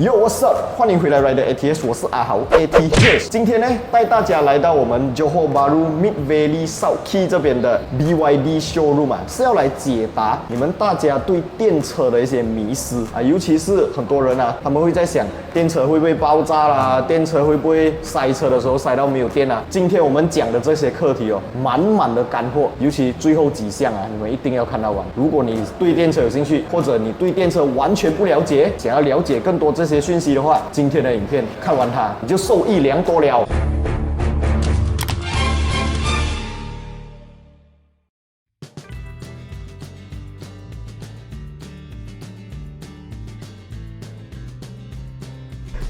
Yo, what's up？ 欢迎回来 Rider ATS， 我是阿豪 ATS。今天呢，带大家来到我们 Johor Bahru Mid Valley South Key 这边的 BYD Showroom 啊，是要来解答你们大家对电车的一些迷思啊，尤其是很多人啊，他们会在想电车会不会爆炸啦，电车会不会塞车的时候塞到没有电啊？今天我们讲的这些课题哦，满满的干货，尤其最后几项啊，你们一定要看到完。如果你对电车有兴趣，或者你对电车完全不了解，想要了解更多这些讯息的话，今天的影片看完它，你就受益良多了。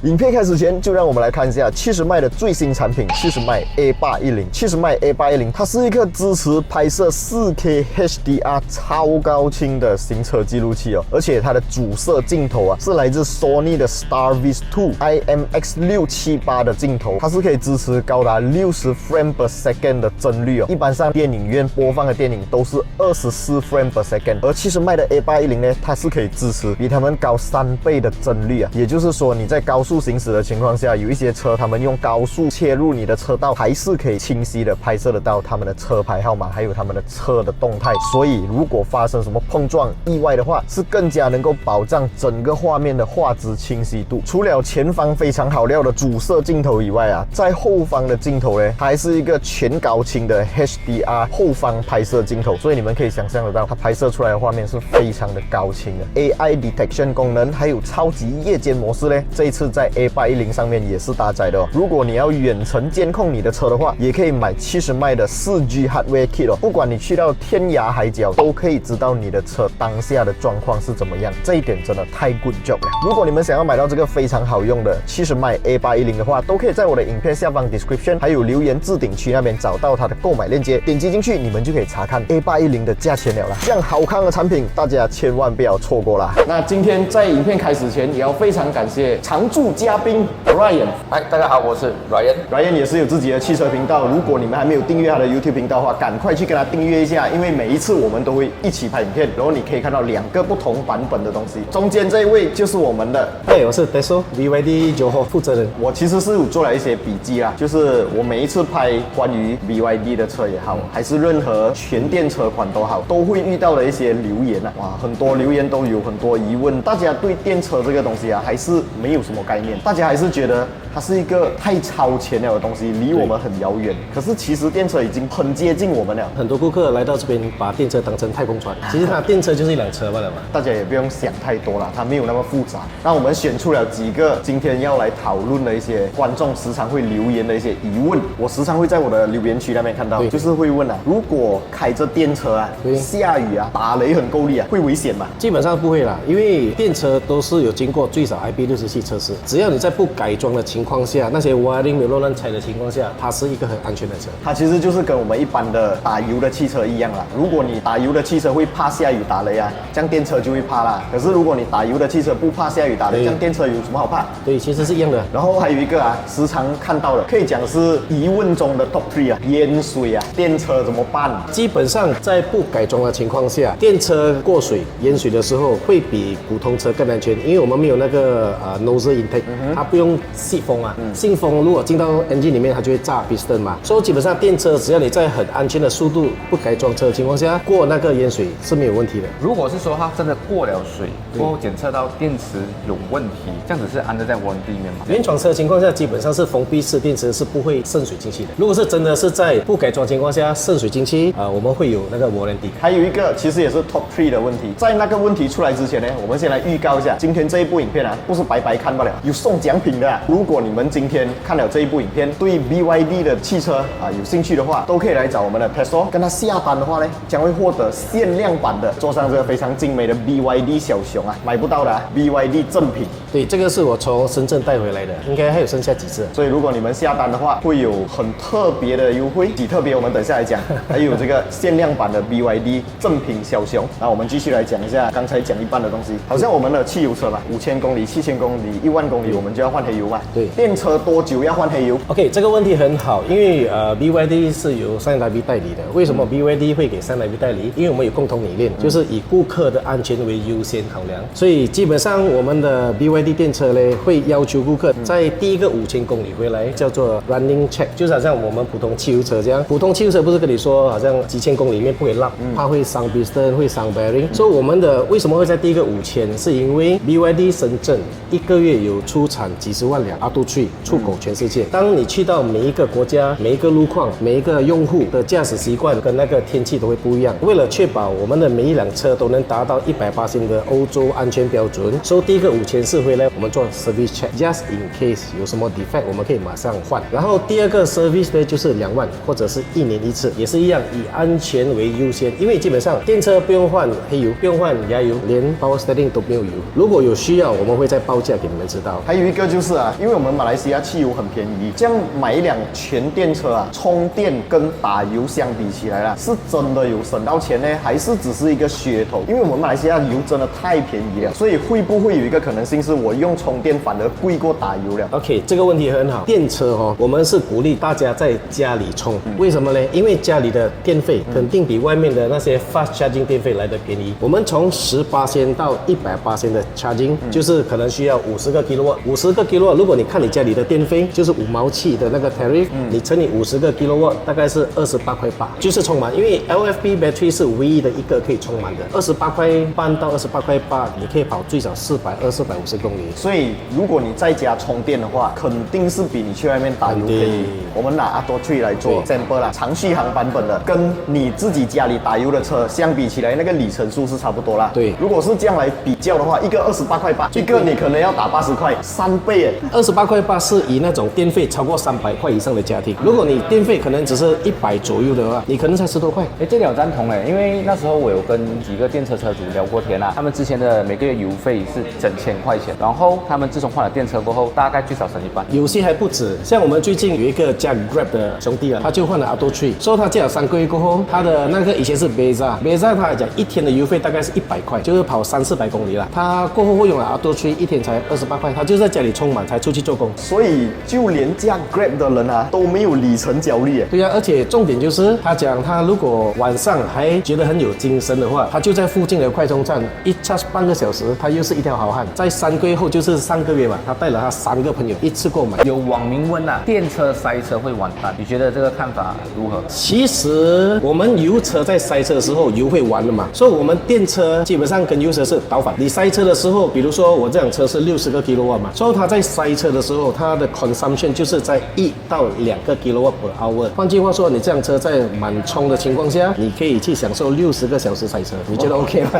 影片开始前，就让我们来看一下70迈的最新产品70迈 A810。70迈 A810，它是一个支持拍摄 4K HDR 超高清的行车记录器哦，而且它的主摄镜头啊是来自 Sony 的 Starvis2 IMX678 的镜头，它是可以支持高达60 frame per second 的帧率哦。一般上电影院播放的电影都是24 frame per second， 而70迈的 A810呢，它是可以支持比它们高3倍的帧率啊，也就是说你在高速行驶的情况下，有一些车他们用高速切入你的车道，还是可以清晰的拍摄得到他们的车牌号码，还有他们的车的动态。所以如果发生什么碰撞意外的话，是更加能够保障整个画面的画质清晰度。除了前方非常好料的主摄镜头以外啊，在后方的镜头呢，还是一个全高清的 HDR 后方拍摄镜头，所以你们可以想象得到，它拍摄出来的画面是非常的高清的。AI Detection 功能还有超级夜间模式呢，这一次在 A810 上面也是搭载的哦。如果你要远程监控你的车的话，也可以买70迈的 4G Hardware Kit 哦。不管你去到天涯海角，都可以知道你的车当下的状况是怎么样。这一点真的太 good job 了。如果你们想要买到这个非常好用的70迈 A810 的话，都可以在我的影片下方 description 还有留言置顶区那边找到它的购买链接，点击进去你们就可以查看 A810 的价钱了啦。这样好看的产品，大家千万不要错过啦。那今天在影片开始前，也要非常感谢常驻嘉宾 Ryan。嗨，大家好，我是 Ryan。Ryan 也是有自己的汽车频道，如果你们还没有订阅他的 YouTube 频道的话，赶快去跟他订阅一下，因为每一次我们都会一起拍影片，然后你可以看到2个不同版本的东西。中间这一位就是我们的，我是 Teso BYD Johor 负责人。我其实是有做了一些笔记啦，就是我每一次拍关于 BYD 的车也好，还是任何全电车款都好，都会遇到的一些留言啊，哇，很多留言都有很多疑问，大家对电车这个东西啊，还是没有什么概念，大家还是觉得它是一个太超前了的东西，离我们很遥远。可是其实电车已经很接近我们了。很多顾客来到这边，把电车当成太空船，其实它电车就是一辆车罢了嘛。大家也不用想太多了，它没有那么复杂。那我们选出了几个今天要来讨论的一些观众时常会留言的一些疑问，我时常会在我的留言区那边看到，就是会问啊，如果开着电车啊，下雨啊，打雷很够力啊，会危险吗？基本上不会啦，因为电车都是有经过最少 IP67测试，只要你在不改装的情况下，那些 wiring 没有乱拆的情况下，它是一个很安全的车。它其实就是跟我们一般的打油的汽车一样啦。如果你打油的汽车会怕下雨打雷啊，这样电车就会怕啦。可是如果你打油的汽车不怕下雨打雷，这样电车有什么好怕？对，其实是一样的。然后还有一个啊，时常看到的，可以讲是疑问中的 top 3啊，淹水啊，电车怎么办？基本上在不改装的情况下，电车过水淹水的时候会比普通车更安全，因为我们没有那个nozzle intake，它不用吸风啊，吸风如果进到 engine 里面，它就会炸 piston 嘛。所以基本上电车只要你在很安全的速度、不改装车的情况下过那个淹水是没有问题的。如果是说它真的过了水，过后检测到电池有问题，这样子是安在warranty里面吗？原厂车的情况下，基本上是封闭式电池是不会渗水进去的。如果是真的是在不改装情况下渗水进去，我们会有那个 warranty。还有一个其实也是 top 3的问题，在那个问题出来之前呢，我们先来预告一下，今天这一部影片啊，不是白白看罢了，有送奖品的啊。如果你们今天看了这一部影片，对 BYD 的汽车啊有兴趣的话，都可以来找我们的 Teso， 跟他下单的话呢，将会获得限量版的坐上这个非常精美的 BYD 小熊啊，买不到的BYD 正品。对，这个是我从深圳带回来的，应该还有剩下几只。所以如果你们下单的话，会有很特别的优惠，几特别我们等下来讲。还有这个限量版的 BYD 正品小熊。那我们继续来讲一下刚才讲一半的东西，好像我们的汽油车吧，5000公里、7000公里、10000万公里我们就要换黑油嘛。对电车多久要换黑油？ OK， 这个问题很好，因为BYD 是由三来 B 代理的。为什么 BYD 会给三来 B 代理？因为我们有共同理念，就是以顾客的安全为优先考量。所以基本上我们的 BYD 电车呢，会要求顾客在第一个5000公里回来叫做 running check， 就是好像我们普通汽油车这样。普通汽油车不是跟你说好像几千公里里面不可以落，怕会伤 piston， 会伤 bearing。所以我们的为什么会在第一个5000？是因为 BYD 深圳一个月有出产几十万辆 Auto3出口全世界。当你去到每一个国家、每一个路况、每一个用户的驾驶习惯跟那个天气都会不一样。为了确保我们的每一辆车都能达到180%的欧洲安全标准，所以第一个5000是回来我们做 service check，just in case 有什么 defect 我们可以马上换。然后第二个 service 呢就是2万或者是1年1次，也是一样以安全为优先。因为基本上电车不用换黑油，不用换牙油，连 power steering 都没有油。如果有需要，我们会再报价给你们知道。还有一个就是啊，因为我们马来西亚汽油很便宜，这样买一辆全电车啊，充电跟打油相比起来啦，是真的有省到钱呢，还是只是一个噱头？因为我们马来西亚油真的太便宜了，所以会不会有一个可能性是我用充电反而贵过打油了 ？OK， 这个问题很好。电车我们是鼓励大家在家里充，为什么呢？因为家里的电费肯定比外面的那些 fast charging 电费来的便宜。我们从18%到100%的 charging，就是可能需要50个 kilowatt，50个 kilowatt， 如果你看你家里的电费就是5毛7的那个 tariff，你乘以50个 kilowatt， 大概是28.8块，就是充满。因为 LFP battery 是唯一的一个可以充满的，28.5块到28.8块，你可以跑最少420、450公里。所以如果你在家充电的话，肯定是比你去外面打油便宜。我们拿Auto3来做 sample 啦，长续航版本的，跟你自己家里打油的车相比起来，那个里程数是差不多啦。对，如果是这样来比较的话，一个28.8块，一个你可能要打80块，3倍耶。28.8块是以那种电费超过300块以上的家庭，如果你电费可能只是100左右的话，你可能才10多块。这点我赞同因为那时候我有跟几个电车车主聊过天他们之前的每个月油费是整1000块钱，然后他们自从换了电车过后，大概最少省一半。有些还不止，像我们最近有一个驾 Grab 的兄弟他就换了 Auto3，所以他驾了3个月过后，他的那个以前是 Beza， 他来讲一天的油费大概是100块，就是跑300-400公里了。他过后会用了 Auto3，一天才28块，他就在家里充满才出去做工。所以就连驾 Grab 的人都没有里程焦虑耶。对而且重点就是他讲他如果晚上还觉得很有精神的话，他就在附近的快充站一 charge 半个小时，他又是一条好汉。在3个月后就是上个月吧，他带了他3个朋友一次购买。有网民问电车塞车会完蛋，你觉得这个看法如何？其实我们油车在塞车的时候油会完的嘛，所以我们电车基本上跟油车是倒反。你塞车的时候，比如说我这辆车是60个 kilowatt 嘛，所以它在塞车的时候，它的 consumption 就是在1到2个 kilowatt per hour。换句话说，你这辆车在满充的情况下，你可以去享受60个小时塞车，你觉得 OK 吗？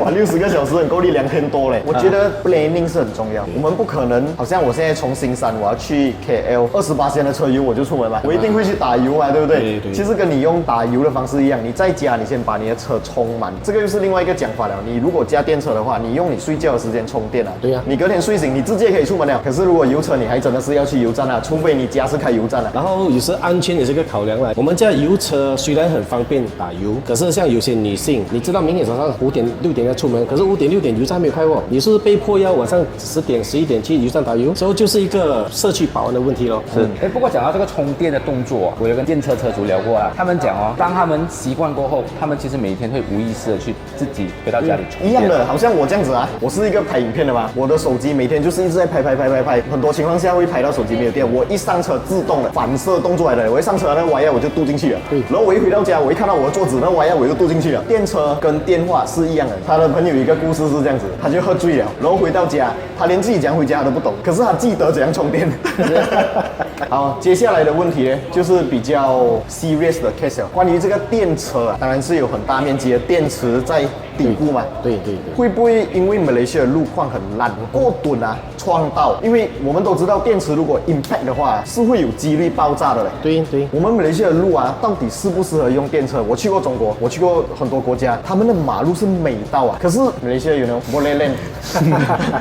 哇，60个小时很够力，2天多嘞。我觉得 planning 是很重要，我们不可能好像我现在从新山我要去 KL， 28的车油我就出门嘛，我一定会去打油啊，对不对？对。其实跟你用打油的方式一样，你在家你先把你的车充满，这个又是另外一个讲法了。你如果加电车的话，你用你睡觉的时间充电对你隔天睡醒你直接可以出门了。可是如果油车你还真的是要去油站除非你家是开油站然后有时安全也是一个考量了。我们家油车虽然很方便打油，可是像有些女性，你知道明天早上5点6点要出门，可是5点6点油站还没有开你是不是被迫要晚上10点11点去油站打油？所以就是一个社区保安的问题咯。是。不过讲到这个充电的动作我有跟电车车主聊过他们讲当他们习惯过后，他们其实每天会无意识的去自己回到家里充电。一样的，好像我这样子我是一个拍影片的嘛，我的手机每天就是一直在拍，很多情况下会拍到手机没有电，我一上车自动的反射动作来的，我一上车那个 wire 我就渡进去了，然后我一回到家，我一看到我的桌子那 wire 我就渡进去了。电车跟电话是一样的，他的朋友有一个故事是这样子，他就喝醉了，然后回到家，他连自己怎样回家他都不懂，可是他记得怎样充电。好，接下来的问题呢，就是比较 serious 的 case 关于这个电车当然是有很大面积的电池在底部嘛。对。会不会因为马来西亚的路况很烂，过墩撞到？因为我们都知道电池如果 impact 的话，是会有几率爆炸的嘞。对。我们马来西亚的路到底适不适合用电车？我去过中国，我去过很多国家，他们的马路是美到可是马来西亚有那种玻璃链，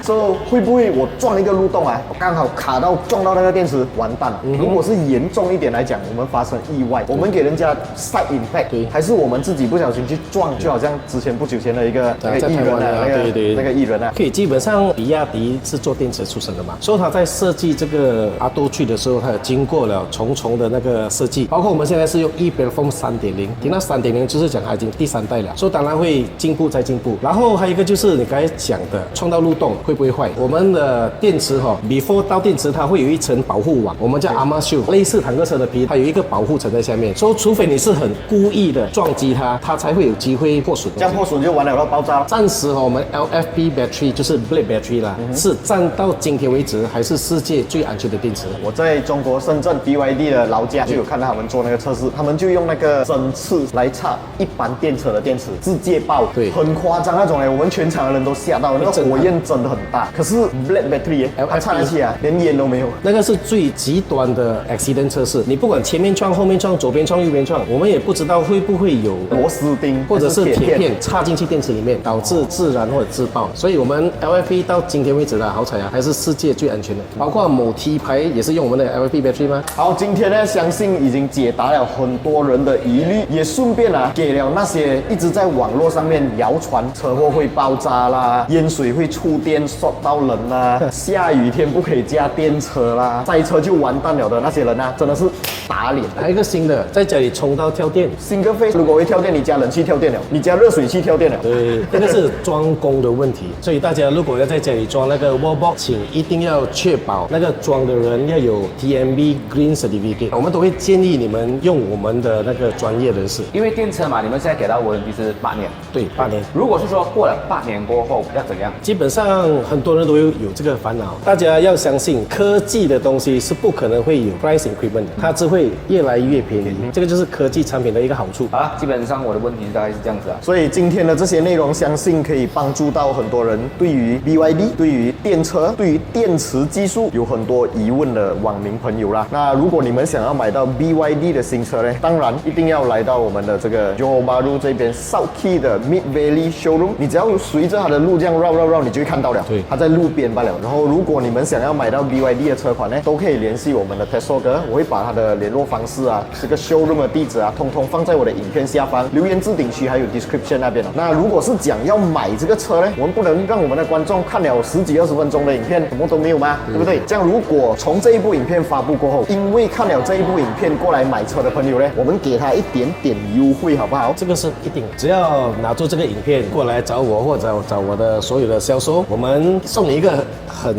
所以会不会我撞一个路洞我刚好卡到撞到那个电池，完蛋了。如果是严重一点来讲，我们发生意外，我们给人家 side impact，还是我们自己不小心去撞，就好像之前不久前前的一个那个在艺人啊，台湾啊，对对，那个艺人啊。可以，基本上比亚迪是做电池出身的嘛，所以他在设计这个阿多去的时候，他有经过了重重的那个设计，包括我们现在是用 ePlatform 3.0，听到3.0就是讲它已经第3代了，所以当然会进步再进步。然后还有一个就是你刚才讲的撞到路洞会不会坏？我们的电池before 到电池它会有一层保护网，我们叫 Armor Shield， 类似坦克车的皮，它有一个保护层在下面，所以除非你是很故意的撞击它，它才会有机会破损。这样破损就完了，爆炸了。暂时我们 LFP battery 就是 Blade battery 啦，是占到今天为止还是世界最安全的电池。我在中国深圳 BYD 的老家就有看到他们做那个测试，他们就用那个针刺来插一般电车的电池，直接爆，对很夸张那种我们全场的人都吓到，那个火焰真的很大。可是 Blade battery 它插下去啊，连烟都没有。那个是最极端的 accident 测试，你不管前面撞、后面撞、左边撞、右边撞，我们也不知道会不会有螺丝钉或者是铁片插进去电池里面，导致自燃或者自爆。所以我们 LFP 到今天为止好彩啊，还是世界最安全的。包括某 T 牌也是用我们的 LFP battery 吗？好，今天呢，相信已经解答了很多人的疑虑，也顺便给了那些一直在网络上面谣传车祸会爆炸啦，淹水会触电摔到人啦，下雨天不可以驾电车啦，塞车就完蛋了的那些人真的是打脸。还有一个新的，在家里充到跳电。single phase 如果会跳电，你加冷气跳电了，你加热水器跳电了。对，这个是装工的问题，所以大家如果要在家里装那个 wallbox， 请一定要确保那个装的人要有 TMB Green Certificate。我们都会建议你们用我们的那个专业人士，因为电车嘛，你们现在给到我的期是8年。对，8年。如果是说过了8年过后要怎样？基本上很多人都有这个烦恼，大家要相信科技的东西是不可能会有 price increment 的，它只会越来越便宜。这个就是科技产品的一个好处。好了，基本上我的问题大概是这样子啊。所以今天的这些内容，相信可以帮助到很多人对于 BYD、对于电车、对于电池技术有很多疑问的网民朋友啦。那如果你们想要买到 BYD 的新车呢，当然一定要来到我们的这个 Johor Bahru 这边 South Key 的 Mid Valley Showroom。你只要随着它的路这样绕，你就会看到了。对，它在路边罢了。然后如果你们想要买到 BYD 的车款呢，都可以联系我们的 Tesla 哥，我会把他的联络方式这个 showroom 的地址通通放在我的影片下方留言置顶区还有 description 那边。那如果是讲要买这个车呢，我们不能让我们的观众看了10几20分钟的影片什么都没有吗？对不对？这样如果从这一部影片发布过后，因为看了这一部影片过来买车的朋友呢，我们给他一点点优惠好不好？这个是一定，只要拿出这个影片过来找我或者找我的所有的销售，我们送你一个很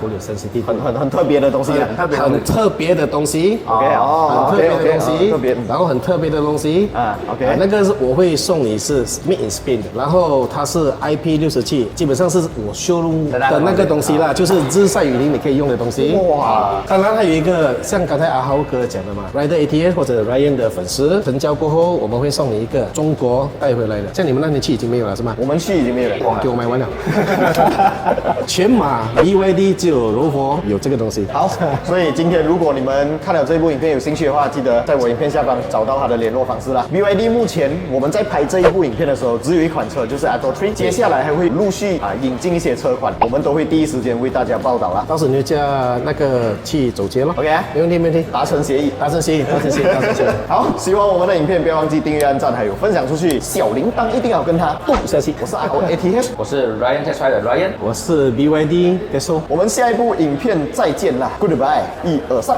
口有声息地很特别的东西很特别的东西。OK 很特别的东西，特别，然后很特别的东西OK 那个是我会送你是 Made in Spain 的，然后它是 IP67，基本上是我showroom的那个东西啦，就是日晒雨淋你可以用的东西。哇！当然还有一个像刚才阿豪哥讲的嘛 ，Rider ATS 或者 Ryan 的粉丝成交过后，我们会送你一个中国带回来的，像你们那天去已经没有了是吗？我们去已经没有了，给我买完了。全马 BYD 只有柔佛有这个东西。好，所以今天如果你们看了这部影片有兴趣的话，记得在我影片下方找到他的联络方式啦。BYD 目前我们在拍这一部影片的时候，只有一款车就是 Atto 3，接下来还会陆续引进一些车款，我们都会第一时间为大家报道啦。到时你就叫那个去走街咯。 OK 没问题，没问题，达成协议。达成协议。好，喜欢我们的影片，不要忘记订阅、按赞，还有分享出去，小铃铛一定要跟它动下去。我是阿豪 ATH， 我是 Ryan Test Drive 的 Ryan，我是 BYD Deso，我们下一部影片再见啦 ，Goodbye，1、2、3。